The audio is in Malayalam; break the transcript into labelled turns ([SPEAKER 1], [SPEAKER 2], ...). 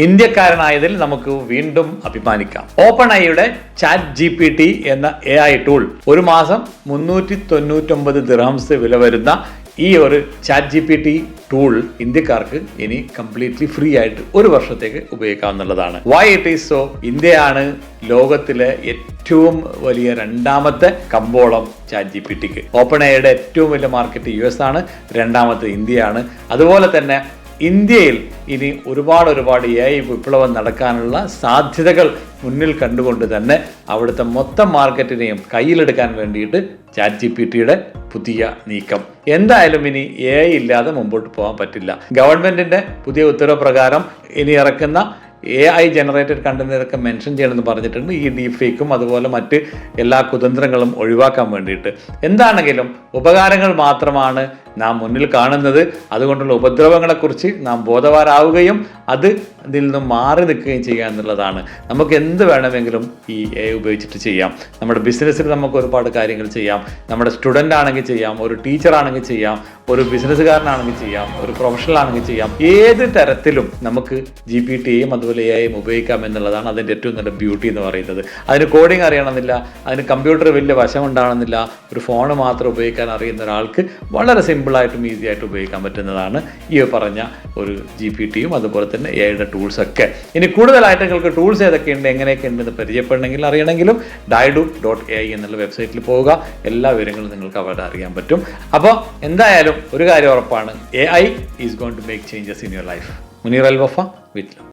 [SPEAKER 1] ഇന്ത്യക്കാരനായതിൽ നമുക്ക് വീണ്ടും അഭിമാനിക്കാം. ഓപ്പൺ ഐയുടെ ChatGPT എന്ന AI ടൂൾ ഒരു മാസം 399 ദിർഹംസ് വില വരുന്ന ഈ ഒരു ChatGPT ടൂൾ ഇന്ത്യക്കാർക്ക് ഇനി കംപ്ലീറ്റ്ലി ഫ്രീ ആയിട്ട് ഒരു വർഷത്തേക്ക് ഉപയോഗിക്കാവുന്നതാണ്. Why it is so? ഇന്ത്യയാണ് ലോകത്തിലെ ഏറ്റവും വലിയ രണ്ടാമത്തെ കമ്പോളം ChatGPTക്ക്. ഓപ്പൺ ഐയുടെ ഏറ്റവും വലിയ മാർക്കറ്റ് US ആണ്, രണ്ടാമത്തെ ഇന്ത്യയാണ്. അതുപോലെ തന്നെ ഇന്ത്യയിൽ ഇനി ഒരുപാട് AI വിപ്ലവം നടക്കാനുള്ള സാധ്യതകൾ മുന്നിൽ കണ്ടുകൊണ്ട് തന്നെ അവിടുത്തെ മൊത്തം മാർക്കറ്റിനെയും കയ്യിലെടുക്കാൻ വേണ്ടിയിട്ട് ChatGPTയുടെ പുതിയ നീക്കം. എന്തായാലും ഇനി AI ഇല്ലാതെ മുമ്പോട്ട് പോകാൻ പറ്റില്ല. ഗവൺമെന്റിന്റെ പുതിയ ഉത്തരവ് പ്രകാരം ഇനി ഇറക്കുന്ന AI ജനറേറ്റഡ് കണ്ടന്റൊക്കെ മെൻഷൻ ചെയ്യണമെന്ന് പറഞ്ഞിട്ടുണ്ട്. ഈ ഡീപ് ഫേക്കും അതുപോലെ മറ്റ് എല്ലാ കുതന്ത്രങ്ങളും ഒഴിവാക്കാൻ വേണ്ടിയിട്ട്. എന്താണെങ്കിലും ഉപകാരങ്ങൾ മാത്രമാണ് നാം മുന്നിൽ കാണുന്നത്. അതുകൊണ്ടുള്ള ഉപദ്രവങ്ങളെക്കുറിച്ച് നാം ബോധവാനാവുകയും അതിൽ നിന്നും മാറി നിൽക്കുകയും ചെയ്യുക എന്നുള്ളതാണ്. നമുക്ക് എന്ത് വേണമെങ്കിലും ഈ AI ഉപയോഗിച്ചിട്ട് ചെയ്യാം. നമ്മുടെ ബിസിനസ്സിൽ നമുക്ക് ഒരുപാട് കാര്യങ്ങൾ ചെയ്യാം. നമ്മുടെ സ്റ്റുഡൻ്റ് ആണെങ്കിൽ ചെയ്യാം, ഒരു ടീച്ചർ ആണെങ്കിൽ ചെയ്യാം, ഒരു ബിസിനസ്സുകാരനാണെങ്കിൽ ചെയ്യാം, ഒരു പ്രൊഫഷണൽ ആണെങ്കിൽ ചെയ്യാം. ഏത് തരത്തിലും നമുക്ക് GPTയും അതുപോലെ AIയും ഉപയോഗിക്കാം എന്നുള്ളതാണ് അതിൻ്റെ ഏറ്റവും നല്ല ബ്യൂട്ടി എന്ന് പറയുന്നത്. അതിന് കോഡിങ് അറിയണമെന്നില്ല, അതിന് കമ്പ്യൂട്ടർ വലിയ വശമുണ്ടാകണമെന്നില്ല. ഒരു ഫോണ് മാത്രം ഉപയോഗിക്കാൻ അറിയുന്ന ഒരാൾക്ക് വളരെ സിമ്പിളായിട്ടും ഈസി ആയിട്ട് ഉപയോഗിക്കാൻ പറ്റുന്നതാണ് ഈ പറഞ്ഞ ഒരു GPTയും അതുപോലെ തന്നെ AIയുടെ ടൂൾസൊക്കെ. ഇനി കൂടുതലായിട്ട് നിങ്ങൾക്ക് ടൂൾസ് ഏതൊക്കെയുണ്ട്, എങ്ങനെയൊക്കെ ഉണ്ടെന്ന് പരിചയപ്പെടണമെങ്കിൽ അറിയണമെങ്കിലും daidu.ai എന്നുള്ള വെബ്സൈറ്റിൽ പോവുക. എല്ലാ വിവരങ്ങളും നിങ്ങൾക്ക് അവിടെ അറിയാൻ പറ്റും. അപ്പോൾ എന്തായാലും ഒരു കാര്യം ഉറപ്പാണ്, AI is going to make changes in your life. Muneer Al Wafa with